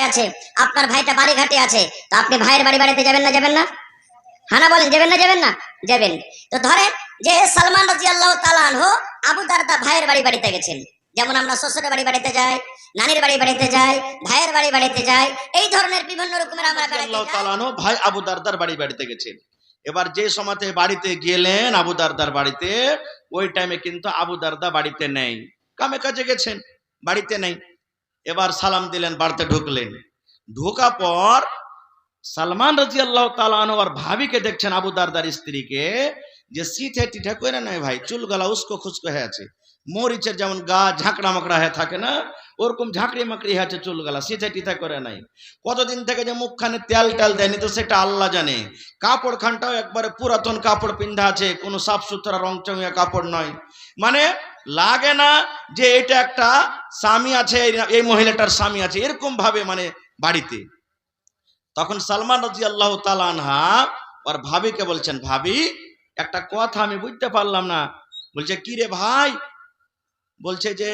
আছে, আপনার ভাইটা বাড়ি ঘাটে আছে, তো আপনি ভাইয়ের বাড়ি বাড়িতে যাবেন না? যাবেন না? হানা বলেন, যাবেন না? যাবেন না? যাবেন। তো ধরেন যে সালমান রাদিয়াল্লাহু তাআলা আনহু আবু দারদা ভাইয়ের বাড়ি বাড়িতে গেছেন, যেমন আমরা শ্বশুরের বাড়ি বাড়িতে যাই, নানির বাড়ি বাড়িতে যাই, ভাইয়ের বাড়ি বাড়িতে যাই, এই ধরনের বিভিন্ন রকমের আমরা বেড়াতে আল্লাহ যাই। তাআলা আনহু ভাই আবু দারদার বাড়ি বাড়িতে গেছেন। এবার যে সময়তে বাড়িতে গেলেন আবু দারদার বাড়িতে, ওই টাইমে কিন্তু আবু দারদা বাড়িতে নেই, কামে কাজে গেছেন, বাড়িতে নেই। এবার সালাম দিলেন, বাড়িতে ঢুকলেন। ঢোকা পর সালমান রাদিয়াল্লাহু তাআলা আনহু আর ভাবিকে দেখছেন, আবু দারদার স্ত্রীকে, যে সিঠে টিঠা করে নাই ভাই, চুল গলা উস্কো খুস্কো হয়ে আছে, মরিচের যেমন গা ঝাঁকড়া মাকড়া হয়ে থাকে না, ওরকম ঝাঁকড়ি মাকড়ি হয়ে আছে চুল গলা, সিঠে টিঠা করে নাই। কতদিন থেকে যে মুখখানে তেল টাল দেয়নি তো সেটা আল্লাহ জানে। কাপড় খানটাও একবারে পুরাতন কাপড় পিন্ধা আছে, কোনো সাফ সুতরা রং চঙিয়া কাপড় নয়, মানে লাগে না যে এটা একটা স্বামী আছে, এই মহিলাটার স্বামী আছে, এরকম ভাবে মানে বাড়িতে। তখন সালমান রাদিয়াল্লাহু তাআলা আনহা আর ভাবিকে বলছেন, ভাবি একটা কথা আমি বুঝতে পারলাম না। বলছে, কি রে ভাই? বলছে যে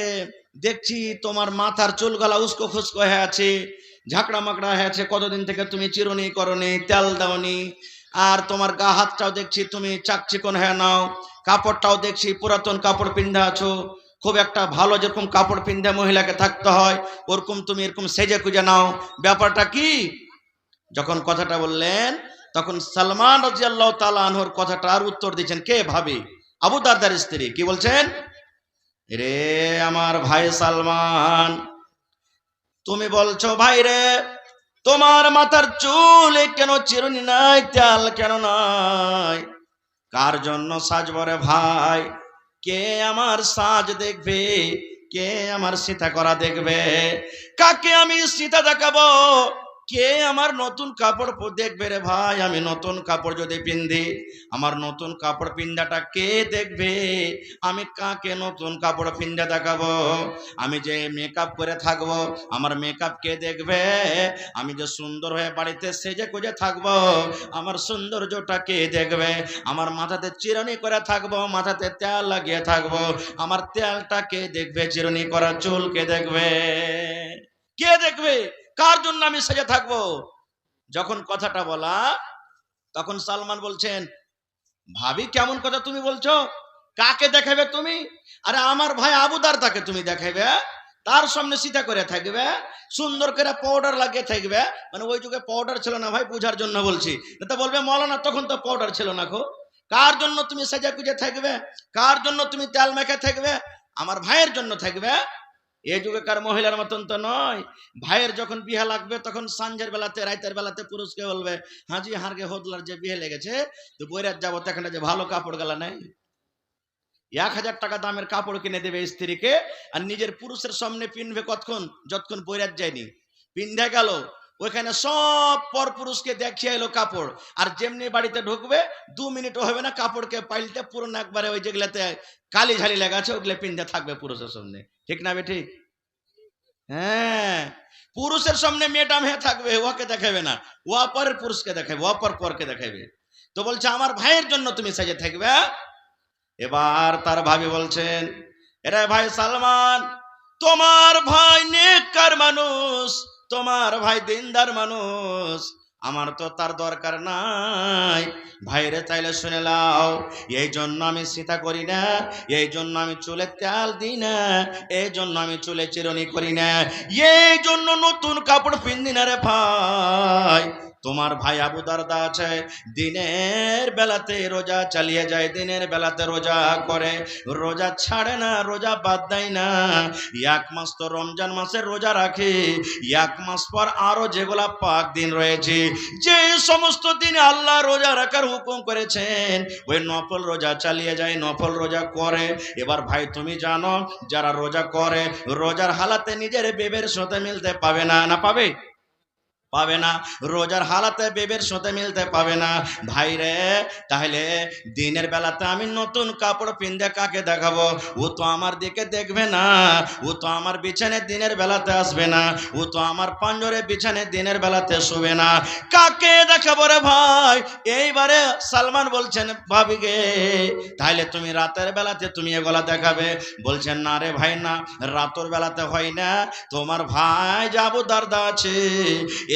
দেখছি তোমার মাথার চুল গলা উস্কো খুস্কো হয়ে আছে, ঝাঁকড়া মাকড়া হয়ে আছে, কতদিন থেকে তুমি চিরুনি করনি, তেল দাওনি, আর তোমার গা হাতটাও দেখছি তুমি চাকচিকন হয়ে নাও, কাপড়টাও দেখছি পুরাতন কাপড় পিন্ধা আছো, খুব একটা ভালো যেরকম কাপড় পিন্ধে মহিলাকে থাকতে হয় ওরকম তুমি এরকম সেজে খুঁজে নাও, ব্যাপারটা কি? যখন কথাটা বললেন তখন সালমান রাদিয়াল্লাহু তাআলা আনহুর কথাটার উত্তর দিচ্ছেন কে? ভাবি, আবু দারদার স্ত্রী। কি বলছেন? রে আমার ভাই সালমান, তুমি বলছো ভাই রে তোমার মাথার চুলে কেন চিরুনি নাই, তেল কেন নাই? কার জন্য সাজবো রে ভাই? কে আমার সাজ দেখবে? কে আমার সীতা করা দেখবে? কাকে আমি সীতা দেখাবো? কে আমার নতুন কাপড় দেখবে রে ভাই? আমি নতুন কাপড় যদি পিন্ধি, আমার নতুন কাপড় পিন্ধাটা কে দেখবে? আমি কাকে নতুন কাপড় পিন্ধা দেখাবো? আমি যে মেকআপ করে থাকবো, আমার মেকআপ কে দেখবে? আমি যে সুন্দর হয়ে বাড়িতে সেজে গুজে থাকবো, আমার সৌন্দর্যটা কে দেখবে? আমার মাথাতে চিরুনি করে থাকবো, মাথাতে তেল লাগিয়ে থাকবো, আমার তেলটা কে দেখবে? চিরুনি করা চুল কে দেখবে? কে দেখবে? কার জন্য আমি সেজে থাকবো? যখন কথাটা বলা তখন সালমান বলছেন, ভাবি কেমন কথা তুমি বলছো? কাকে দেখাবে তুমি? আরে আমার ভাই আবু দারদাকে তুমি দেখাবে, তার সামনে সীতা করে থাকবে, সুন্দর করে পাউডার লাগিয়ে থাকবে, মানে ওই যুগে পাউডার ছিল না ভাই, বুঝার জন্য বলছি, তো বলবে মৌলানা তখন তো পাউডার ছিল না গো। কার জন্য তুমি সেজে গুজে থাকবে? কার জন্য তুমি তেল মেখে থাকবে? আমার ভাইয়ের জন্য থাকবে। এই যুগেকার মহিলার মতন তো নয়। ভাইয়ের যখন বিয়ে লাগবে তখন সন্ধ্যের বেলাতে রাতের বেলাতে পুরুষকে বলবে, হাজি হারকে হোদলার যে বিয়ে লেগেছে, তো বইরাত যাবো, এখানে যে ভালো কাপড় গালা নেই, 1000 টাকা দামের কাপড় কিনে দেবে স্ত্রীকে, আর নিজের পুরুষের সামনে পিনবে কতক্ষণ, যতক্ষণ বইরাত যায়নি। পিন্ধে গেল ওইখানে সব পর পুরুষকে দেখিয়ে এলো কাপড়, আর যেমনি বাড়িতে ঢুকবে 2 মিনিটও হবে না কাপড়কে পাল্টে পুরনো একবারে ওই যেগুলাতে কালি ঝালি লেগে আছে ওগুলো পিন্ধে থাকবে পুরুষের সামনে। ঠিক না বে ঠিক? হ্যাঁ, পুরুষের সামনে মেয়েটাম হয়ে থাকবে, ওকে দেখাবে না, ও পরের পুরুষকে দেখাবে, ও পরকে দেখাবে। তো বলছে আমার ভাইয়ের জন্য তুমি সেজে থাকবে। এবার তার ভাবি বলছেন, এরে ভাই সালমান, তোমার ভাই নেককার মানুষ, তোমার ভাই দিনদার মানুষ, আমার তো তার দরকার নাই। ভাইরে চাইলে শুনে লাও, এই জন্য আমি সীতা করি না, এই জন্য আমি চুলে তেল দিই না, এই জন্য আমি চুলে চিরুনি করি না, এই জন্য নতুন কাপড় পিন্দি না রে ভাই। তোমার ভাই আবু দারদা আছে, দিনের বেলাতে রোজা চালিয়ে যায়, দিনের বেলাতে রোজা করে, রোজা ছাড়ে না, রোজা বাদ দেয় না। 1 মাস তো রমজান মাসের রোজা রাখে, 1 মাস পর আরো যেগুলা পাক দিন রয়েছে, যে সমস্ত দিন আল্লাহ রোজা রাখার হুকুম করেছেন, ওই নফল রোজা চালিয়ে যায়, নফল রোজা করে। এবার ভাই তুমি জানো, যারা রোজা করে রোজার হালাতে নিজের বেবের সাথে মিলতে পাবে না, না পাবে? পাবে না, রোজার হালাতে বেবের সাথে মিলতে পাবে না। ভাই রে, তাহলে দিনের বেলাতে আমি নতুন কাপড় পিন্দে কাকে দেখাবো? ও তো আমার দিকে দেখবে না, ও তো আমার বিছানে দিনের বেলাতে আসবে না, ও তো আমার পাঞ্জরে বিছানে দিনের বেলাতে শুবে না। কাকে দেখাবো রে ভাই? এইবারে সালমান বলছেন ভাবিকে, তাহলে তুমি রাতের বেলাতে তুমি এগুলা দেখাবে? বলছেন না রে ভাই, না, রাতের বেলাতে হয় না। তোমার ভাই যে আবু দারদা আছে,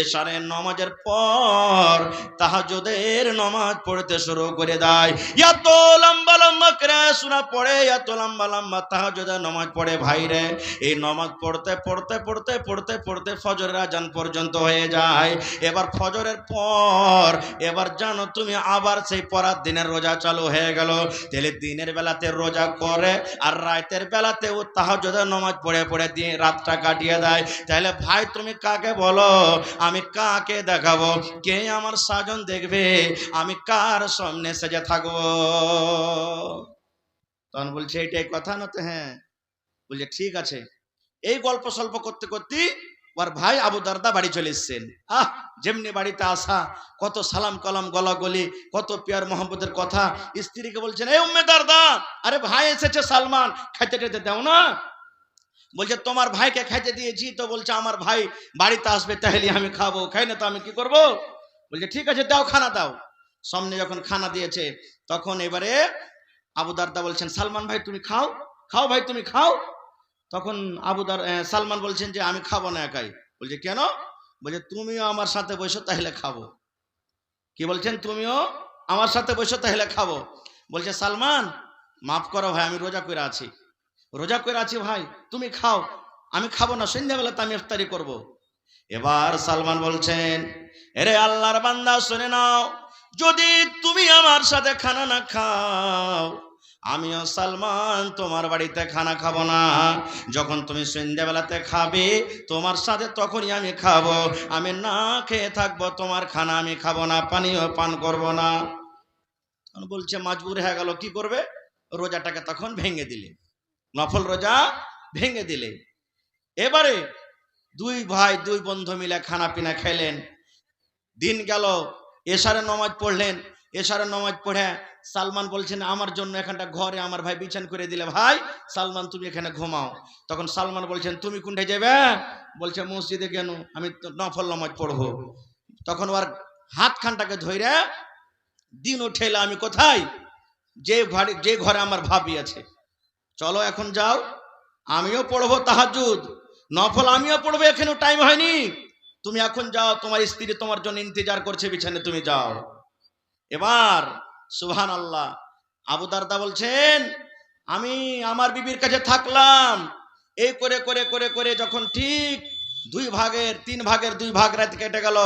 এশারের নামাজের পর তাহাজ্জুদের নামাজ পড়তে শুরু করে দেয়। এত লম্বা লম্বা করে সূরা পড়ে, এত লম্বা লম্বা তাহাজ্জুদের নামাজ পড়ে ভাই রে। এই নামাজ পড়তে পড়তে পড়তে পড়তে পড়তে ফজরের আজান পর্যন্ত হয়ে যায়। এবার ফজরের পর এবার জানো তুমি আবার সেই পরার দিনের রোজা চালু হয়ে গেল। তাহলে দিনের বেলাতে রোজা করে আর রাতের বেলাতে ও তাহাজ্জুদের নামাজ পড়ে পড়ে দিয়ে রাতটা কাটিয়ে দেয়। তাহলে ভাই তুমি কাকে বলো? আমি কাকে দেখাবো? কে আমার সাজন দেখবে? আমি কার সামনে সেজে থাকবো? তখন বলছে এইটাই কথা না তো? হ্যাঁ। বলছে ঠিক আছে। এই গল্প স্বল্প করতে করতে ওর ভাই আবু দারদা বাড়ি চলে এসছেন। যেমনি বাড়িতে আসা, কত সালাম কালাম গলাগলি, কত পিয়ার মোহাম্মদের কথা। স্ত্রীকে বলছেন, এই উম্মে দারদা, আরে ভাই এসেছে সালমান, খাইতে টেতে দাও না। বলছে তোমার ভাইকে খাইতে দিয়েছি তো। বলছে আমার ভাই বাড়িতে আসবে, তাহলে আমি খাবো, খাই না তো আমি কি করব? বলছে ঠিক আছে দাও, খানা দাও। সামনে যখন খানা দিয়েছে তখন এবারে আবু দারদা বলছেন, সালমান ভাই তুমি খাও, খাও ভাই তুমি খাও। তখন সালমান বলছেন যে আমি খাবো না একাই। বলছে কেন? বলছে তুমিও আমার সাথে বসো তাহলে খাবো। কি বলছেন? তুমিও আমার সাথে বসো তাহলে খাবো। বলছে সালমান মাফ করো ভাই, আমি রোজা করে আছি, রোজা করে আছি ভাই, তুমি খাও, আমি খাবো না, সন্ধ্যাবেলাতে আমি ইফতারি করব। এবার সালমান বলছেন, এরে আল্লাহর বান্দা শুনে নাও, যদি তুমি আমার সাথে খানা না খাও, আমিও সালমান তোমার বাড়িতে খানা খাবো না। যখন তুমি সন্ধ্যাবেলাতে খাবে তোমার সাথে তখনই আমি খাবো। আমি না খেয়ে থাকবো, তোমার খানা আমি খাবো না, পানিও পান করবো না। তখন বলছে মাজবুর হয়ে গেল, কি করবে? রোজাটাকে তখন ভেঙে দিলে, নফল রোজা ভেঙে দিলে। এবারে দুই ভাই দুই বন্ধু মিলে খানা পিনা খেলেন। দিন গেল, এশারের নামাজ পড়লেন। এশারের নামাজ পড়ে সালমান বলছেন আমার জন্য এখানটা ঘরে আমার ভাই বিছান করে দিলে, ভাই সালমান তুমি এখানে ঘুমাও। তখন সালমান বলছেন তুমি কোনটায় যাবে? বলছে মসজিদে। কেন? আমি নফল নামাজ পড়বো। তখন ওর হাত খানটাকে ধরে দিন উঠেলে, আমি কোথায়? যে ঘরে আমার ভাবি আছে, চলো এখন যাও, আমিও পড়বো তাহাজ্জুদ নফল, আমিও পড়বো, এখানেও টাইম হয়নি, তুমি এখন যাও, তোমার স্ত্রী তোমার জন্য ইন্তজার করছে বিছানে, তুমি যাও। এবার সুবহানাল্লাহ, আবু দারদা বলছেন আমি আমার বিবির কাছে থাকলাম। এই করে করে করে করে যখন ঠিক 3 ভাগ রাত কেটে গেল,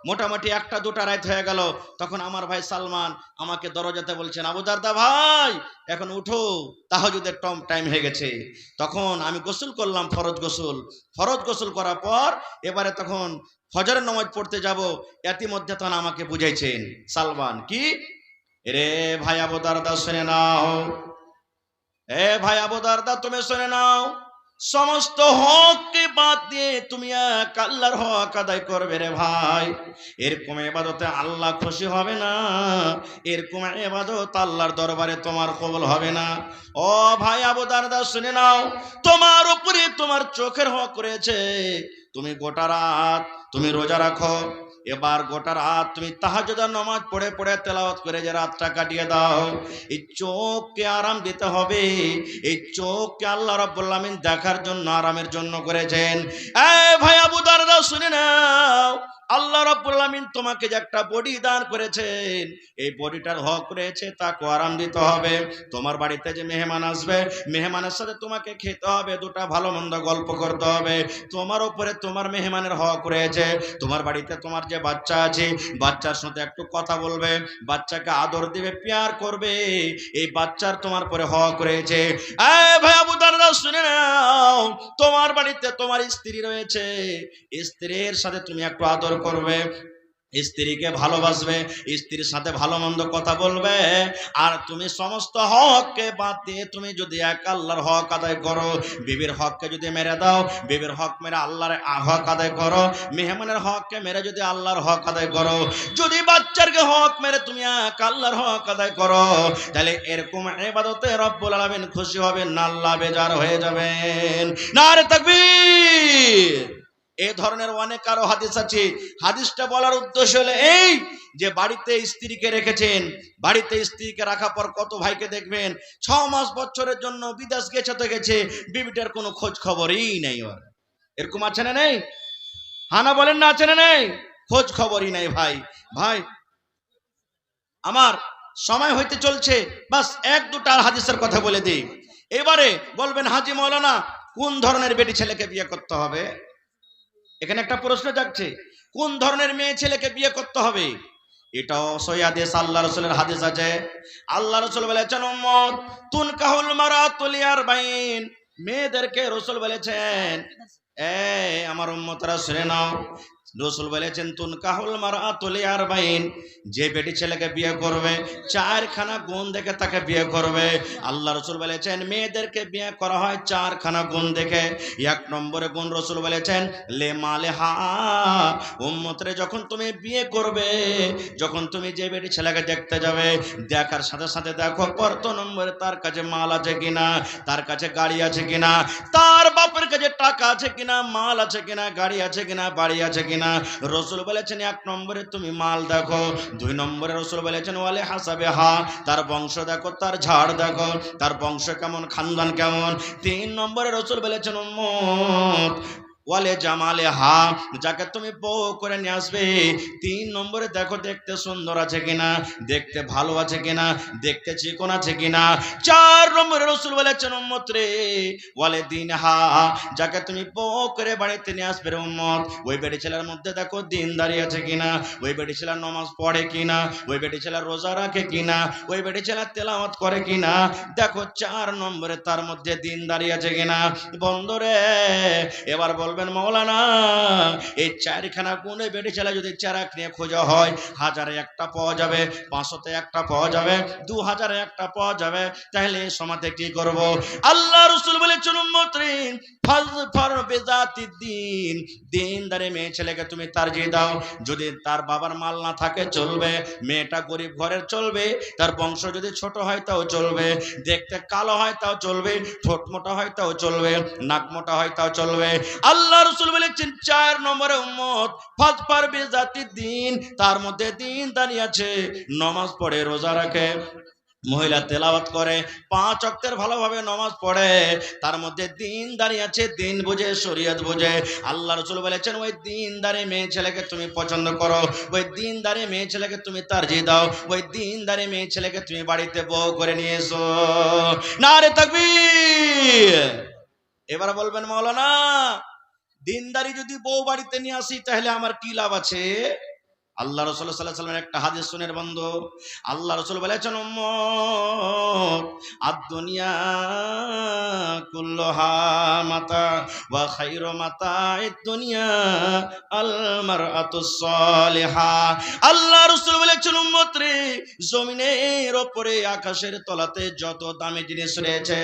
মোটামুটি 1টা 2টা রাত হয়ে গেল, তখন আমার ভাই সালমান আমাকে দরজাতে বলছেন, আবু দারদা ভাই এখন উঠো, তাহাজ্জুদের টাইম হয়ে গেছে। তখন আমি গোসল করলাম, ফরজ গোসল করার পর এবারে তখন ফজরের নামাজ পড়তে যাব। ইতিমধ্যে তখন আমাকে বুঝাইছেন সালমান, কি রে ভাই আবু দারদা শুনে নাও, এ ভাই আবু দারদা তুমি শুনে নাও, সমস্ত হককে বাদ দিয়ে তুমি এক আল্লাহর হক আদায় করবে রে ভাই। এরকম ইবাদতে আল্লাহ খুশি হবে না, এরকম ইবাদত আল্লাহর দরবারে তোমার কবুল হবে না। ও ভাই আবু দারদা শুনে নাও, তোমার উপরে তোমার চোখের হক রয়েছে। তুমি গোটা রাত তুমি রোজা রাখো, এবার গোটা রাত তুমি তাহাজ্জুদের নামাজ পড়ে পড়ে তেলাওয়াত করে যে রাতটা কাটিয়ে দাও। এই চোখকে আরাম দিতে হবে, এই চোখকে আল্লাহ রাব্বুল আলামিন দেখার জন্য আরামের জন্য করেছেন। এই ভাই আবু দারদা শুনে নাও, আল্লাহ রাব্বুল আলামিন তোমাকে যে একটা বডি দান করেছেন, এই বডিটার হক রয়েছে, তাকে আরাম দিতে হবে। তোমার বাড়িতে যে মেহমান আসবে, মেহমানের সাথে তোমাকে খেতে হবে, দুটা ভালো মন্দ গল্প করতে হবে। তোমার উপরে তোমার মেহমানের হক রয়েছে। তোমার বাড়িতে তোমার যে বাচ্চা আছে, বাচ্চার সাথে একটু কথা বলবে, বাচ্চাকে আদর দিবে, প্যার করবে, এই বাচ্চার তোমার পরে হক রয়েছে। এই ভাই আবু দারদা শুনে নাও, তোমার বাড়িতে তোমার স্ত্রী রয়েছে, স্ত্রীর সাথে তুমি একটু আদর করবে, স্ত্রীকে ভালোবাসবে, স্ত্রীর সাথে ভালো মন্দ কথা বলবে, আর তুমি সমস্ত হককে বাদ দিয়ে তুমি যদি এক আল্লাহর হক আদায় করো, বিবির হককে যদি মেরে দাও, বিবির হক মেরে আল্লাহর হক আদায় করো, মেহমানের হককে মেরে যদি আল্লাহর হক আদায় করো, যদি বাচ্চারকে হক মেরে তুমি এক আল্লাহর হক আদায় করো, তাহলে এরকম ইবাদতে রব্বুল আলামিন খুশি হবেন না, আল্লাহ বেজার হয়ে যাবেন। নারে তাকবীর। এই ধরনের অনেক আরো হাদিস আছে। হাদিসটা বলার উদ্দেশ্য হলো এই যে বাড়িতে স্ত্রীকে রেখেছেন, বাড়িতে স্ত্রীকে রাখার পর কত ভাইকে দেখবেন 6 মাস বছরের জন্য বিদেশ গেছে তো গেছে, বিবিটার কোনো খোঁজ খবরই নেই। ওর এরকম আছে না নেই? হানা বলেন না, আছে না নেই? খোঁজ খবরই নাই। ভাই ভাই আমার সময় হইতে চলছে, বাস 1-2টা হাদিসের কথা বলে দিই। এবারে বলবেন হাজি মৌলানা কোন ধরনের বেটি ছেলেকে বিয়ে করতে হবে? এখানে একটা প্রশ্ন জাগছে, কোন ধরনের মেয়ে ছেলেকে বিয়ে করতে হবে? এটাও সহিহ হাদিস, আল্লাহ রাসূলের হাদিস আছে। আল্লাহ রাসূল বলেছেন উম্মত তুনকাহুল মারাতু লিআরবাইন, মেয়েদেরকে রাসূল বলেছেন আমার উম্মতরা শুনে নাও, রাসূল বলেছেন তুনকাহুল মারাতু লিআরবাইন, যে বেটি ছেলেকে বিয়ে করবে 4খানা গুণ দেখে তাকে বিয়ে করবে। আল্লাহ রাসূল বলেছেন মেয়েদেরকে বিয়ে করা হয় 4খানা গুণ দেখে। 1 নম্বরে গুণ রাসূল বলেছেন লে মালেহা, উম্মতরে যখন তুমি বিয়ে করবে, যখন তুমি যে বেটি ছেলেকে দেখতে যাবে, দেখার সাথে সাথে দেখো কত নম্বরে তার কাছে মাল আছে কিনা, তার কাছে গাড়ি আছে কিনা, তার বাপের কাছে টাকা আছে কিনা, মাল আছে কিনা, গাড়ি আছে কিনা, বাড়ি আছে কিনা। রাসূল বলেছেন 1 নম্বরে তুমি মাল দেখো। 2 নম্বরে রাসূল বলেছেন ওয়ালে হাসাবে হা, তার বংশ দেখো, তার ঝাড় দেখো, তার বংশ কেমন, খানদান কেমন। 3 নম্বরে রাসূল বলেছেন উম্মত ওয়ালে জামালে হা, যাকে তুমি বউ করে নিয়ে আসবে 3 নম্বরে দেখো দেখতে সুন্দর আছে কিনা, দেখতে ভালো আছে কিনা, দেখতে চিকন আছে কিনা। 4 নম্বরে রাসূল বলেছেন উম্মত রে ওয়ালে দিন হা, যাকে তুমি বউ করে বাড়িতে নিয়ে আসবে রে উম্মত, ওই বেটি ছেলের মধ্যে দেখো দিনদারি আছে কিনা, ওই বেটি ছেলে নামাজ পড়ে কিনা, ওই বেটি ছেলে রোজা রাখে কিনা, ওই বেটি ছেলে তেলাওয়াত করে কিনা। দেখো 4 নম্বরে তার মধ্যে দিনদারি আছে কিনা। বন্ধুরে এবার বলবেন মৌলানা এই 4খানা গুণে বেটি ছেলে যদি চেরাক নিয়ে খোঁজা হয় 1000-এ একটা পাওয়া যাবে, 500-তে একটা পাওয়া যাবে, 2000-এ একটা পাওয়া যাবে, তাহলে এই সমাজে কি করব? আল্লাহ রাসূল বলেছেন উম্মত রে ফাজফার বিজাতিদ দ্বীন, দিনদারি মেয়ে ছেলেকে তুমি তারজিহ দাও। যদি তার বাবার মাল না থাকে চলবে, মেয়েটা গরিব ঘরের চলবে, তার বংশ যদি ছোট হয় তাও চলবে, দেখতে কালো হয় তাও চলবে, ঠোঁট মোটা হয় তাও চলবে, নাক মোটা হয় তাও চলবে। আল্লাহ রাসূল বলেছেন 4 নম্বরে উম্মত ফাজফার বিজাতিদ দ্বীন, তার মধ্যে দিনদারি আছে, নামাজ পড়ে, রোজা রাখে, মহিলা তেলাওয়াত করে, 5 ওয়াক্তের ভালোভাবে নামাজ পড়ে, তার মধ্যে দিনদারি আছে, দিন বুঝে, শরীয়ত বুঝে। আল্লাহ রাসূল বলেছেন ওই দিনদারি মেয়ে ছেলেকে তুমি পছন্দ করো, ওই দিনদারি মেয়ে ছেলেকে তুমি তারজিহ দাও, ওই দিনদারি মেয়ে ছেলেকে তুমি বাড়িতে বউ করে নিয়ে এসো। নারে তাকবীর। এবার বলবেন মাওলানা দিনদারি যদি বউ বাড়িতে নিয়ে আসি তাহলে আমার কি লাভ আছে? আল্লাহ রাসূল সাল্লাল্লাহু আলাইহি ওয়াসাল্লামের একটা হাদিস শুনের বন্ধু, আল্লাহ রাসূল বলেছেন উম্মত আদ-দুনিয়া কুল্লুহা মাতা ওয়া খায়রু মাতা'id দুনিয়া আল মারআতুস সালিহা। আল্লাহ রাসূল বলেছেন উম্মত রে জমিনের উপরে আকাশের তলাতে যত দামি জিনিস রয়েছে,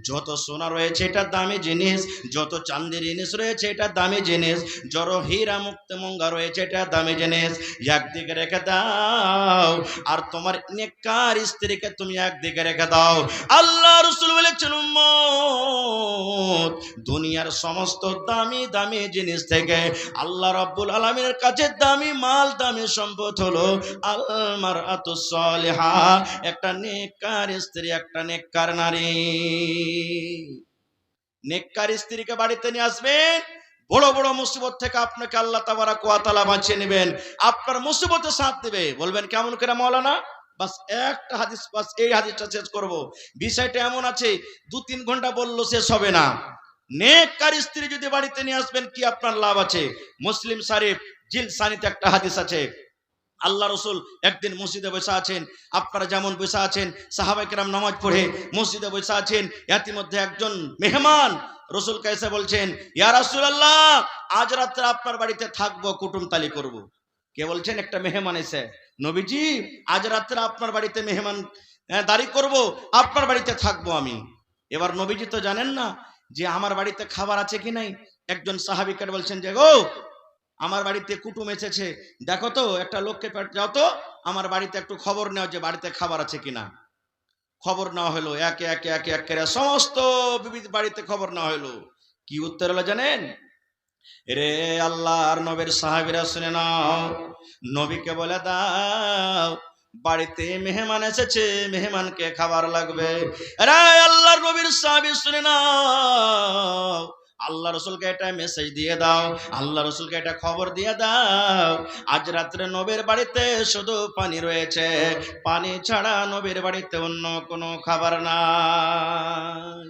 যত সোনা রয়েছে এটা দামি জিনিস, যত চাঁদির জিনিস রয়েছে এটা দামি জিনিস, যত হীরা মুক্তা মঙ্গা রয়েছে এটা দামি জিনিস, একদিকে রেখে দাও, আর তোমার নেককার স্ত্রীকে তুমি একদিকে রেখে দাও। আল্লাহ রাসূল বলেছেন উম্মত দুনিয়ার সমস্ত দামি দামি জিনিস থেকে আল্লাহ রাব্বুল আলামিনের কাছে দামি মাল, দামি সম্পদ হলো আল মারআতুস সালিহা, একটা নেককার স্ত্রী, একটা নেককার নারী। নেককার স্ত্রীকে বাড়িতে নিয়ে আসবেন, বড় বড় মুসিবত থেকে আপনাকে আল্লাহ তাবারাক ওয়া তাআলা বাঁচিয়ে নেবেন, আপনার মুসিবতে সাথ দেবে। বলবেন কেমন করে মাওলানা? বাস একটা হাদিস, বাস এই হাদিসটা শেষ করব। বিষয়টা এমন আছে 2-3 ঘন্টা বললো শেষ হবে না। নেককার স্ত্রী যদি বাড়িতে নিয়ে আসবেন কি আপনার লাভ আছে? মুসলিম শরীফ জিলদ সানিতে একটা হাদিস আছে। আল্লাহ রাসূল একদিন মসজিদে বসে আছেন, আপনারা যেমন বসে আছেন, সাহাবায়ে কেরাম নামাজ পড়ে মসজিদে বসে আছেন, ইতিমধ্যে একজন মেহমান রাসূলকে এসে বলছেন ইয়া রাসূলুল্লাহ আজ রাতে আপনার বাড়িতে থাকবো, কুটুমতালি করব। কে বলছেন একটা মেহমান এসে, নবীজি আজ রাত্রে আপনার বাড়িতে মেহমান দাঁড়ি করব, আপনার বাড়িতে থাকবো আমি। এবার নবীজি তো জানেন না যে আমার বাড়িতে খাবার আছে কি নাই। একজন সাহাবীকে বলছেন যে গো, আমার বাড়িতে কুটুম এসেছে, দেখো তো একটা লোককে যাও তো আমার বাড়িতে একটু খবর নেও যে বাড়িতে খাবার আছে কিনা। খবর নেওয়া হলো, একে একে একে একে সমস্ত বিবিধ বাড়িতে খবর নেওয়া হলো। কি উত্তর হলো জানেন? রে আল্লাহর নবীর সাহাবীরা শুনে নাও, নবীকে বলে দাও বাড়িতে মেহমান এসেছে, মেহমানকে খাবার লাগবে। রে আল্লাহর নবীর সাহাবী শুনে নাও, আল্লাহ রসুলকে এটা মেসেজ দিয়ে দাও, আল্লাহ রসুলকে এটা খবর দিয়ে দাও, আজ রাত্রে নবীর বাড়িতে শুধু পানি রয়েছে, পানি ছাড়া নবীর বাড়িতে অন্য কোনো খাবার নাই,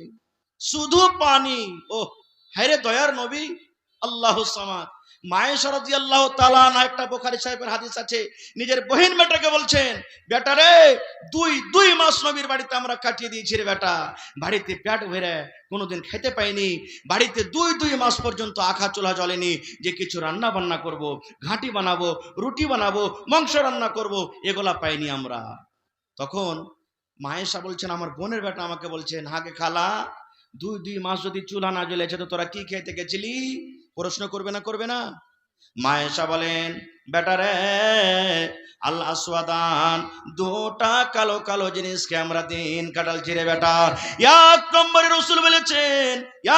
শুধু পানি। ও হায়রে দয়ার নবী আল্লাহুস সামাদ। মায়েশা রাদিয়াল্লাহু তাআলা আনহা, একটা বুখারী সাহেবের হাদিস আছে, নিজের বহিন বেটাকে বলছেন, বেটা রে দুই মাস নবীর বাড়িতে আমরা কাটিয়ে দিয়েছি রে বেটা, বাড়িতে পেট ভরে কোনোদিন খেতে পাইনি, বাড়িতে দুই মাস পর্যন্ত আখা চুলা জ্বলেনি যে কিছু রান্না বান্না করব, ঘাঁটি বানাবো, রুটি বানাবো, মাংস রান্না করব, এগুলা পাইনি আমরা। তখন মায়েশা বলছেন, আমার বোনের বেটা আমাকে বলছেন, হাগে খালা দুই মাস যদি চুলা না জ্বলেছে তো তোরা কি খেতে গেছিলি? প্রশ্ন করবে না করবে না? মায়েশা বলেন, বেটা রে আল আসওয়াদান, দুটা কালো কালো জিনিসকে আমরা দিন কাটালছি রে বেটা। এক নম্বরে রসুল বলেছেন,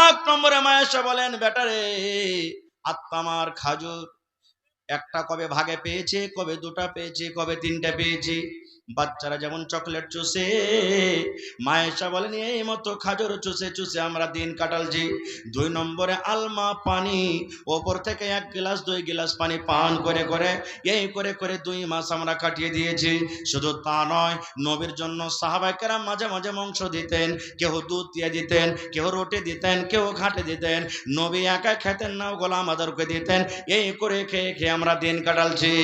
এক নম্বরে মায়েশা বলেন, বেটা রে আত্মামার খাজুর, একটা কবে ভাগে পেয়েছে, কবে দুটা পেয়েছে, কবে তিনটা পেয়েছে। বাচ্চারা যেমন চকলেট চুষে, মায়েশা বলেন এই মতো খাজুর চুষে চুষে আমরা দিন কাটালছি। দুই নম্বরে আলমা, পানি, ওপর থেকে 1 গ্লাস 2 গ্লাস পানি পান করে করে এই করে করে 2 মাস আমরা কাটিয়ে দিয়েছি। শুধু তা নয়, নবীর জন্য সাহাবায়ে কেরাম মাঝে মাঝে মাংস দিতেন, কেউ দুধ দিয়ে দিতেন, কেউ রুটি দিতেন, কেউ ঘাটে দিতেন। নবী একা খেতেন না, ওগুলো আমাদেরকে দিতেন। এই করে খেয়ে খেয়ে আমরা দিন কাটালছি।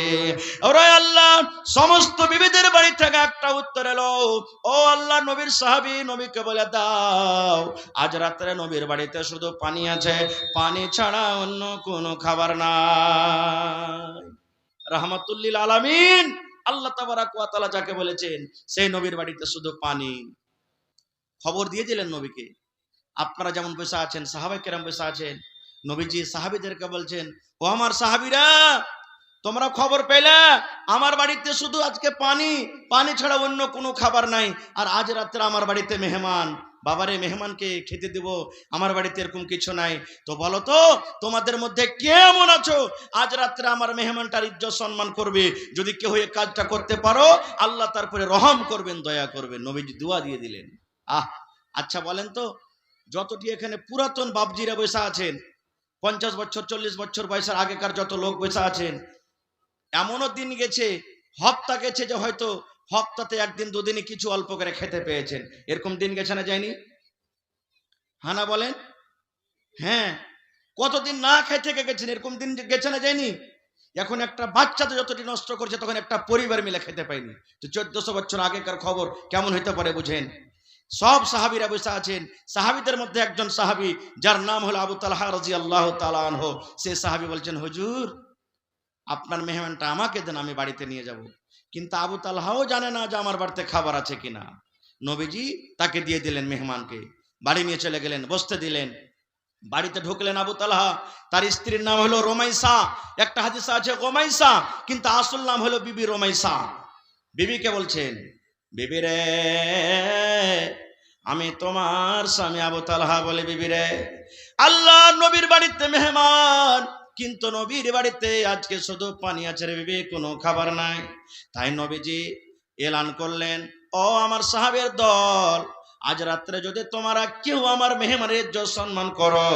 ওরে আল্লাহ, সমস্ত বিবিদের বাড়ি থেকে একটা উত্তর এলো, ও আল্লাহ নবীর সাহাবী, নবীকে বলে দাও আজ রাত্রে নবীর বাড়িতে শুধু পানি আছে, পানি ছাড়া অন্য কোনো খাবার নাই। রাহমাতুল লিল আলামিন আল্লাহ তাবারাক ওয়া তাআলা যাকে বলেছেন, সেই নবীর বাড়িতে শুধু পানি। খবর দিয়ে দিলেন নবীকে, আপনারা যেমন বসে আছেন, সাহাবায়ে কেরাম বসে আছেন, নবীজি সাহাবীদেরকে বলছেন, ও আমার সাহাবীরা, তোমরা খবর পেলে আমার বাড়িতে শুধু আজকে পানি, পানি ছাড়া অন্য কোনো খাবার নাই, আর আজ রাত্রে আমার বাড়িতে মেহমান। বাবারে, মেহমানকে খেতে দেব, আমার বাড়িতে এরকম কিছু নাই। তো বলো তো তোমাদের মধ্যে কেমন আছো আজ রাত্রে আমার মেহমানটার ইজ্জত সম্মান করবে? যদি কেউ এই কাজটা করতে পারো, আল্লাহ তারপরে রহম করবেন, দয়া করবেন। নবীজি দোয়া দিয়ে দিলেন। আচ্ছা বলেন তো, যতটি এখানে পুরাতন বাবজিরা বসে আছেন, 50 বছর 40 বছর বয়সের আগেকার যত লোক বসে আছেন, এমনও দিন গেছে, হপ্তা গেছে যে হয়তো হপ্তাতে একদিন দুদিনই কিছু অল্প করে খেতে পেয়েছেন, এরকম দিন গেছে না যায়নি? হানা বলেন। হ্যাঁ, কতদিন না খেয়ে থেকে গেছেন, এরকম দিন গেছে না যায়নি? এখন একটা বাচ্চা তো যতটি নষ্ট করছে, তখন একটা পরিবার মিলে খেতে পায়নি। তো 1400 বছর আগেকার খবর কেমন হইতে পারে বুঝেন। সব সাহাবীরা বসে আছেন, সাহাবীদের মধ্যে একজন সাহাবী যার নাম হলো আবু তালহা রাদিয়াল্লাহু তাআলা আনহু, সে সাহাবী বলছেন, হুজুর আপনার মেহমানটা আমাকে দেন, আমি বাড়িতে নিয়ে যাব। কিন্তু আবু তালহাও জানে না যে আমার বাড়িতে খাবার আছে কিনা। নবীজি তাকে দিয়ে দিলেন মেহমানকে, বাড়ি নিয়ে চলে গেলেন, বসতে দিলেন। বাড়িতে ঢুকলেন আবু তালহা, তার স্ত্রীর নাম হলো রোমাইসা, একটা হাদিসে আছে গোমাইসা, কিন্তু আসল নাম হলো বিবি রোমাইসা। বিবিকে বলছেন, বিবি রে আমি তোমার স্বামী আবু তালহা। বলে, বিবি রে আল্লাহ নবীর বাড়িতে মেহমান, কিন্তু নবীর বাড়িতে আজকে শুধু পানি আছে রে বিবি, কোনো খাবার নাই। তাই নবীজি এলান করলেন, ও আমার সাহাবের দল, আজ রাত্রে যদি তোমরা কেউ আমার মেহমানের ইজ্জত সম্মান করো,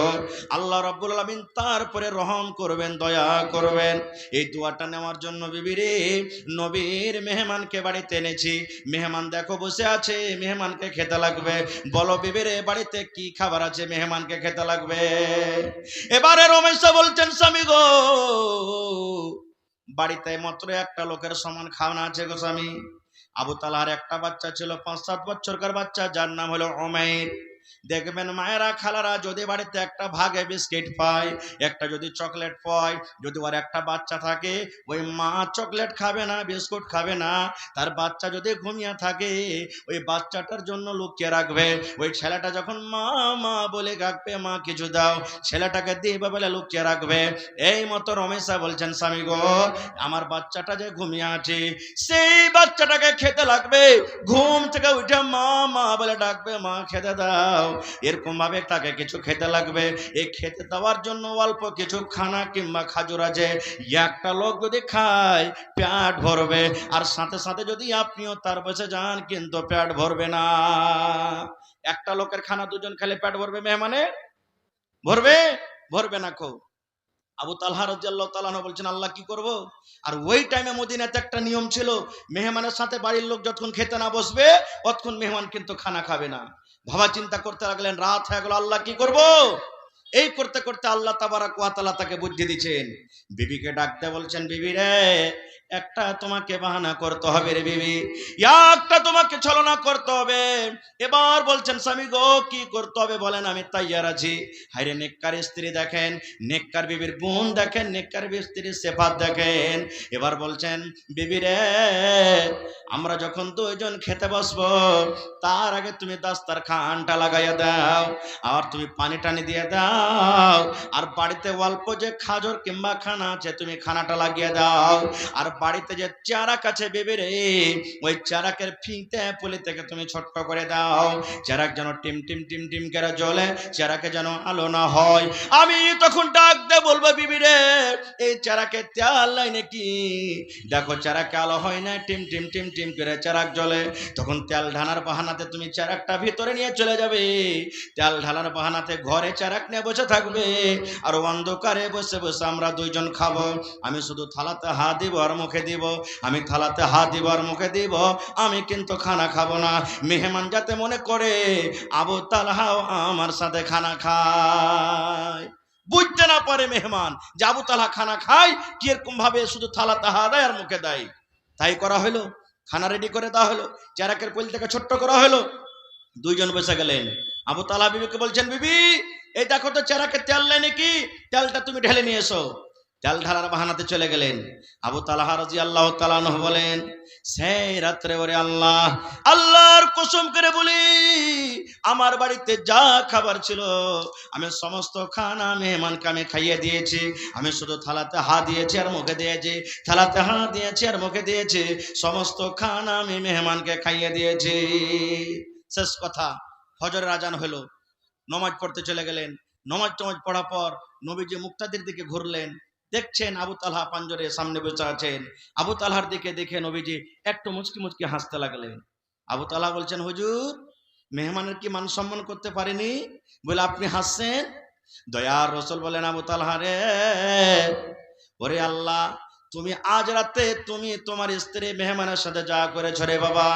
আল্লাহ রাব্বুল আলামিন তারপরে রহম করবেন, দয়া করবেন। এই দোয়াটা নেওয়ার জন্য বিবি রে নবীর মেহমানকে বাড়িতে এনেছি। মেহমান দেখো বসে আছে, মেহমানকে খেতে লাগবে। বলো বিবি রে বাড়িতে কি খাবার আছে, মেহমানকে খেতে লাগবে। এবারে রমেশা বলছেন, স্বামী গো বাড়িতে মাত্র একটা লোকের সমান খাওয়া আছে গো স্বামী। আবু তালহার একটা বাচ্চা ছিল, 5-7 বছরকার বাচ্চা, যার নাম হলো উমাইর। দেখবেন মায়েরা খালারা যদি বাড়িতে একটা ভাগে বিস্কিট পায়, একটা যদি চকলেট পায়, যদি ওর একটা বাচ্চা থাকে, ওই মা চকলেট খাবে না, বিস্কুট খাবে না, তার বাচ্চা যদি ঘুমিয়ে থাকে ওই বাচ্চাটার জন্য লুকিয়ে রাখবে। ওই ছেলেটা যখন মা মা বলে ডাকবে, মা কিছু দাও, ছেলেটাকে দিবে বলে লুকিয়ে রাখবে। এই মতো রমেশা বলছেন, স্বামী গো, আমার বাচ্চাটা যে ঘুমিয়ে আছে সেই বাচ্চাটাকে খেতে লাগবে, ঘুম থেকে উঠে মা মা বলে ডাকবে, মা খেতে দাও, এরকম ভাবে তাকে কিছু খেতে লাগবে। এই খেতে দেওয়ার জন্য অল্প কিছু খানা কিংবা খাজুর আছে, একটা লোক যদি খায় পেট ভরবে, আর সাথে সাথে যদি আপনিও তার বসে যান কিন্তু পেট ভরবে না। একটা লোকের খানা দুজন খেলে পেট ভরবে, মেহমানে ভরবে? ভরবে না। কো আবু তালহা রাদিয়াল্লাহু তাআলা আনহু বলছেন, আল্লাহ কি করব? আর ওই টাইমে মদিনাতে একটা নিয়ম ছিল, মেহমানের সাথে বাড়ির লোক যতক্ষণ খেতে না বসবে ততক্ষণ মেহমান কিন্তু খানা খাবে না। ভাবা চিন্তা করতে লাগলেন, রাত হয়ে গেল, আল্লাহ কি করব? এই করতে করতে আল্লাহ তাবারাক ওয়া তাআলা তাকে বুদ্ধি দিয়েছেন। বিবিকে ডাকতে বলছেন, বিবি রে, একটা তোমাকে বাহানা করতে হবে রে বিবি, একটা তোমাকে ছলনা করতে হবে। এবার বলছেন, স্বামী গো কি করতে হবে বলেন, আমি তৈয়ার আছি। হায়রে নেককার স্ত্রী দেখেন, নেককার বিবির গুণ দেখেন, নেককার স্ত্রীর সিফাত দেখেন। এবার বলছেন, বিবি রে, আমরা যখন দুইজন খেতে বসবো তার আগে তুমি দাস্তারখানটা লাগাইয়া দাও, আর তুমি পানি টানি দিয়ে দাও, আর বাড়িতে অল্প যে খাজর কিংবা খানা আছে তুমি খানাটা লাগিয়ে দাও, আর বাড়িতে যে চারাক আছে বিবি রে, ওই চারাকের ফিতে পুলি থেকে তুমি ছোট্ট করে দাও, চারাক যেন টিম টিম টিম টিম করে জ্বলে, চারাকে যেন আলো না হয়। আমি তখন ডাক দে বলবো, বিবি রে, এই চারাকে তেল নাই নাকি? দেখো চারাকে আলো হয় না, টিম টিম টিম টিম করে চারাক জ্বলে। তখন তেল ঢালার বাহানাতে তুমি চারাকটা ভিতরে নিয়ে চলে যাবে, তেল ঢালার বাহানাতে ঘরে চারাক নিয়ে বসে থাকবে, আর অন্ধকারে বসে বসে আমরা দুইজন খাবো। আমি শুধু থালাতে হাত দিব আর মুখে দিব, আমি থালাতে হাত দিব আর মুখে দিব, আমি কিন্তু খানা খাবো না। মেহমান যাতে মনে করে আবু তালহাও আমার সাথে খানা খায়, বুঝতে না পারে মেহমান যে আবু তালহা খানা খায় কিরকম ভাবে শুধু থালাতে হাত দেয় আর মুখে দেয়। তাই করা হলো, খানা রেডি করে দেওয়া হলো, চারাকের পলি থেকে ছোট্ট করা হলো। দুইজন বসে গেলেন। আবু তালহা বিবিকে বলছেন, বিবি এই দেখো তো চারাকে তেল নেই নাকি, তেলটা তুমি ঢেলে নিয়ে এসো। তেল ঢালার বাহানাতে চলে গেলেন। আবু তালহা রাদিয়াল্লাহু তাআলা আনহু বলেন, সেই রাত্রে ওরে আল্লাহ, আল্লাহর কসম করে বলি, আমার বাড়িতে যা খাবার ছিল আমি সমস্ত খানা মেহমানকে আমি খাইয়ে দিয়েছি। আমি শুধু থালাতে হাত দিয়েছি আর মুখে দিয়েছি, থালাতে হাত দিয়েছি আর মুখে দিয়েছি, সমস্ত খানা আমি মেহমানকে খাইয়ে দিয়েছি। শেষ কথা, ফজরের আজান হলো, নমাজ পড়তে চলে গেলেন। নমাজ টমাজ পড়ার পর নবীজি মুক্তাদির দিকে ঘুরলেন, দেখছেন আবু তালহা পাঞ্জরে সামনে বসে আছেন। আবু তালহার দিকে দেখে নবীজি একটু মুচকি মুচকি হাসতে লাগলেন। আবু তালহা বলছেন, হুজুর মেহমানের কি মান সম্মান করতে পারেনি বলে আপনি হাসছেন? দয়ার রাসূল বলেন, আবু তালহা রে, ওরে আল্লাহ, তুমি আজ রাতে তুমি তোমার স্ত্রী মেহমানের সাথে যা করেছো রে বাবা,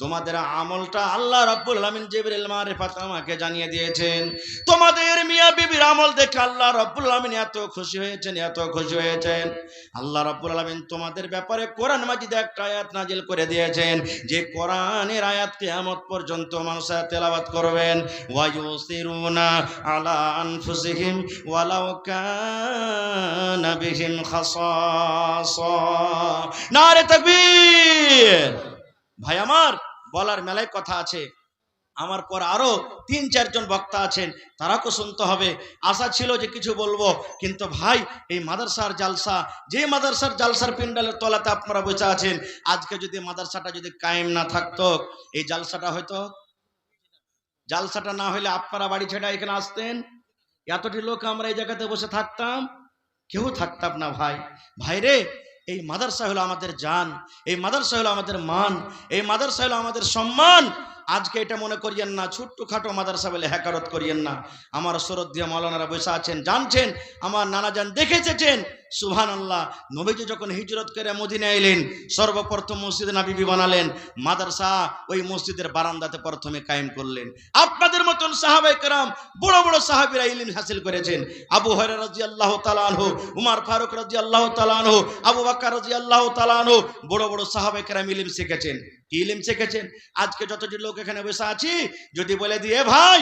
তোমাদের আমলটা আল্লাহ রাব্বুল আলামিন জিবরিল মারিফাত আমাকে জানিয়ে দিয়েছেন। তোমাদের মিয়া বিবির আমল দেখে আল্লাহ রাব্বুল আলামিন এত খুশি হয়েছেন, এত খুশি হয়েছেন। আল্লাহ রাব্বুল আলামিন তোমাদের ব্যাপারে কোরআন মাজিদে একটা আয়াত নাজিল করে দিয়েছেন, যে কোরআনের আয়াত কিয়ামত পর্যন্ত মানুষ তেলাওয়াত করবেন। ওয়া ইউসিরুনা আলা আনফুসিহিম ওয়ালাউ কানা বিহিম খাসাসা। নারে তাকবীর। ভাই আমার, বলার মেলায় কথা আছে, আমার পর আরো ৩-৪ জন বক্তা আছেন, তারাকে শুনতে হবে। আশা ছিল যে কিছু বলবো, কিন্তু ভাই এই মাদ্রাসার জালসা, যে মাদ্রাসার জালসার পিন্ডালের তলাতে আপনারা বসে আছেন, আজকে যদি মাদ্রাসাটা যদি কায়েম না থাকতো, এই জালসাটা হয়তো, জালসাটা না হলে আপনারা বাড়ি ছেড়ে এখানে আসতেন, এতটি লোক আমরা এই জায়গাতে বসে থাকতাম, কেউ থাকতাম না। ভাই ভাইরে, এই মাদ্রাসা হলো আমাদের জান, এই মাদ্রাসা হলো আমাদের মান, এই মাদ্রাসা হলো আমাদের সম্মান। আজকে এটা মনে করিয়েন না ছোট্টখাটো মাদ্রাসা বলে হ্যাকারত করিয়েন না। আমার শ্রদ্ধেয় মাওলানারা বসে আছেন, জানছেন, আমার নানা জান দেখে এসেছেন। সুবহানাল্লাহ, নবীজি যখন হিজরত করে মদিনায় এলেন, সর্বপ্রথম মসজিদ নববী বানালেন, মাদ্রাসা ওই মসজিদের বারান্দাতে প্রথমে কায়েম করলেন। আপনাদের মতন সাহাবায়ে কেরাম, বড় বড় সাহাবীরা ইলম হাসিল করেছেন। আবু হুরায়রা রাদিয়াল্লাহু তাআলা আনহু, উমর ফারুক রাদিয়াল্লাহু তাআলা আনহু, আবু বকর রাদিয়াল্লাহু তাআলা আনহু, বড় বড় সাহাবায়ে কেরাম ইলম শিখেছেন। কি ইলম শিখেছেন? আজকে যতটি লোক এখানে বসে আছি, যদি বলে দিয়ে ভাই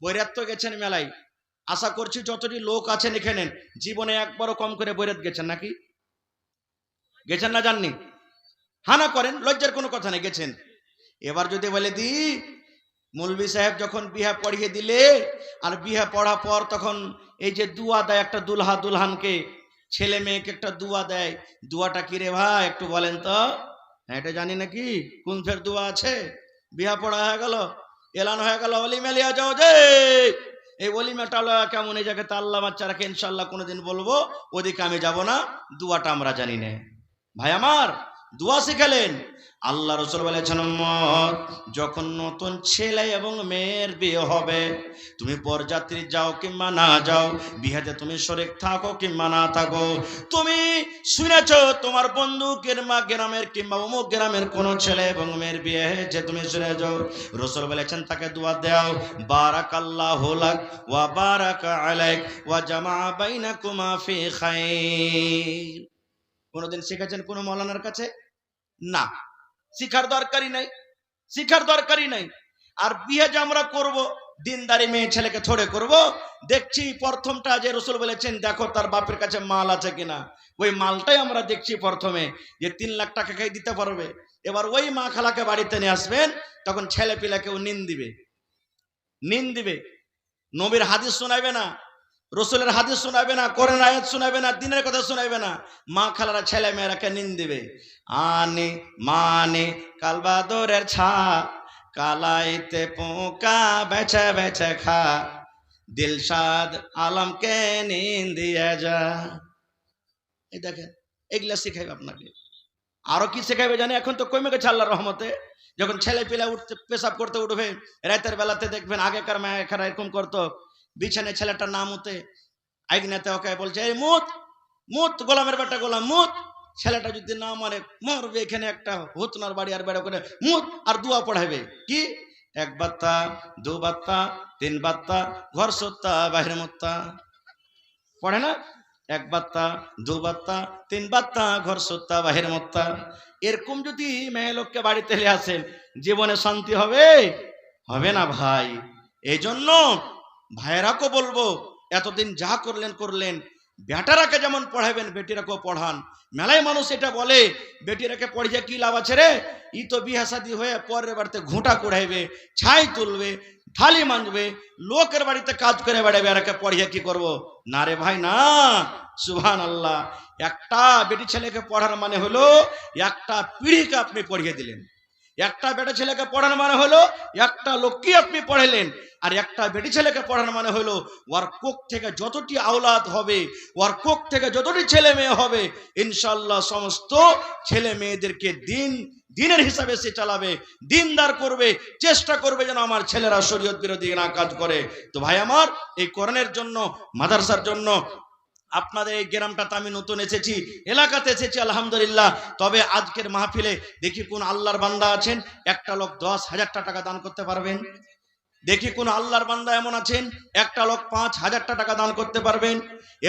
বৈরাত তো গেছেন মেলায়, আশা করছি যতটি লোক আছেন এখানে জীবনে একবারও কম করে বৈরাত গেছেন নাকি? গেছেন না যাননি? হানা করেন, লজ্জার কোনো কথা নেই, গেছেন। এবার যদি বলে দি মৌলভী সাহেব যখন বিহা পড়িয়ে দিলে আর বিহা পড়া পর তখন এই যে দুয়া দেয় একটা দুলহা দুলহানকে, ছেলে মেয়েকে একটা দুয়া দেয়, দুয়াটা কি রে ভাই একটু বলেন তো? হ্যাঁ, এটা জানি নাকি কোন ফের দুয়া আছে? বিহা পড়া হয়ে গেল, এলান হয়ে গেল, অলিমা লিয়া যাও যে, এই অলিমাটা কেমন এই জায়গাতে আল্লাহ বাচ্চারাকে ইনশাল্লাহ কোনোদিন বলবো, ওদিকে আমি যাব না, দুয়াটা আমরা জানি না। ভাই আমার, দুয়া শিখালেন। আল্লাহ রাসূল বলেছেন, উম্মত যখন নতুন ছেলে এবং মেয়ের বিয়ে হবে, তুমি বরযাত্রী যাও কিংবা না যাও, বিয়েতে তুমি শরীক থাকো কিংবা না থাকো, তুমি শুনেছ তোমার বন্ধু কিংবা গ্রামের কিংবা অমুক গ্রামের কোন ছেলে এবং মেয়ের বিয়ে হয়েছে, তুমি শুনেছ, রাসূল বলেছেন তাকে দুয়া দাও, বারাকাল্লাহু লাক ওয়া বারাকা আলাইক ওয়া জামা বাইনাকুমা ফি খাইর। কোনদিন শিখেছেন কোন মাওলানার কাছে? না, শিখার দরকারই নাই, শিখার দরকারই নাই। আর বিয়ে যে আমরা করব, দিনদারি মেয়ে ছেলেকে থোড়ে করব। দেখছি প্রথমটা যে রাসূল বলেছেন দেখো তার বাপের কাছে মাল আছে কিনা, ওই মালটাই আমরা দেখছি প্রথমে, যে 3 লাখ টাকা খাই দিতে পারবে। এবার ওই মা খালাকে বাড়িতে নিয়ে আসবেন, তখন ছেলে পিলাকেও নিন দিবে, নিন দিবে। নবীর হাদিস শোনাবে না, রসুলের হাদিস শোনাবে না, কোরআন আয়াত শোনাবে না, দিনের কথা শোনাবে না, মা খালারা ছেলে মেয়েরাকে নিন দিবে। আনে মানে কালবাদরের ছা, কালাইতে পোকা বেছে বেছে খা, দিলশাদ আলমকে নিন দিয়ে যা। এই দেখেন, এগুলা শিখাইবে আপনাকে। আরো কি শেখাবে জানে? এখন তো কমে গেছে আল্লাহর রহমতে। যখন ছেলে পিলা উঠতে পেশাব করতে উঠবে রাতের বেলাতে, দেখবেন আগেকার মায়েরা এরকম করতো, বিছানে ছেলেটার নাম উঠে আইগনাতে ওকে বলছে, এই মুত মুত, গোলামের বেটা গোলাম মুত। ছেলেটা যদি না মানে মরবে, এখানে একটা হুতনার বাড়ি আর বেড়া করে মুত, আর দুয়া পড়াবে কি, 1 বাত্তা 2 বাত্তা 3 বাত্তা ঘর সত্তা বাহির মুত্তা, পড়ে না? 1 বাত্তা 2 বাত্তা 3 বাত্তা ঘর সত্তা বাহির মুত্তা। এরকম যদি মেয়ে লোককে বাড়িতে নিয়ে আসেন, জীবনে শান্তি হবে? হবে না ভাই। এই জন্য ভাইয়েরাকে বলবো, এতদিন যা করলেন করলেন, বেটারাকে যেমন পড়াবেন বেটিরাকেও পড়ান। মেলায় মানুষ এটা বলে, বেটিরাকে পড়িয়ে কি লাভ আছে রে, ই তো বিহা শাদী হয়ে পরের বাড়িতে ঘুঁটা কুড়াইবে, ছাই তুলবে, থালি মানবে, লোকের বাড়িতে কাজ করে বেড়াবে, এরাকে পড়িয়ে কি করব? না রে ভাই না, সুবহানাল্লাহ। একটা বেটি ছেলেকে পড়ার মানে হলো একটা পিঢ়িকে আপনি পড়িয়ে দিলেন। একটা বেটা ছেলেকে পড়ানো মানে হলো একটা লোককে আপনি পড়াইলেন। আর একটা বেটি ছেলেকে পড়ানো মানে হলো ওর কোখ থেকে যতটি আওলাদ হবে, ওর কোখ থেকে যতটি ছেলে মেয়ে হবে, ইনশাআল্লাহ সমস্ত ছেলে মেয়েদেরকে দিনের হিসাবে সে চালাবে, দিনদার করবে, চেষ্টা করবে যেন আমার ছেলেরা শরীয়ত বিরোধী না কাজ করে। তো ভাই আমার, এই কোরআনের জন্য, মাদ্রাসার জন্য আপনাদের এই গ্রামটাতে আমি নতুন এসেছি, এলাকাতে এসেছি আলহামদুলিল্লাহ। তবে আজকের মাহফিলে দেখি কোন আল্লাহর বান্দা আছেন একটা লোক 10,000 টাকা দান করতে পারবেন? দেখি কোন আল্লাহর বান্দা এমন আছেন একটা লোক 5,000 টাকা দান করতে পারবেন?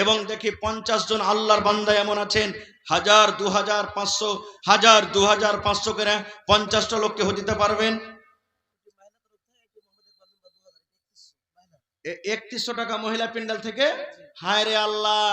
এবং দেখি 50 জন আল্লাহর বান্দা এমন আছেন 1000, 2000, 500, 1000, 2000, 500 করে 50টা লোককে দিতে পারবেন? 3100 টাকা মহিলা প্যান্ডেল থেকে। হায় রে আল্লাহ,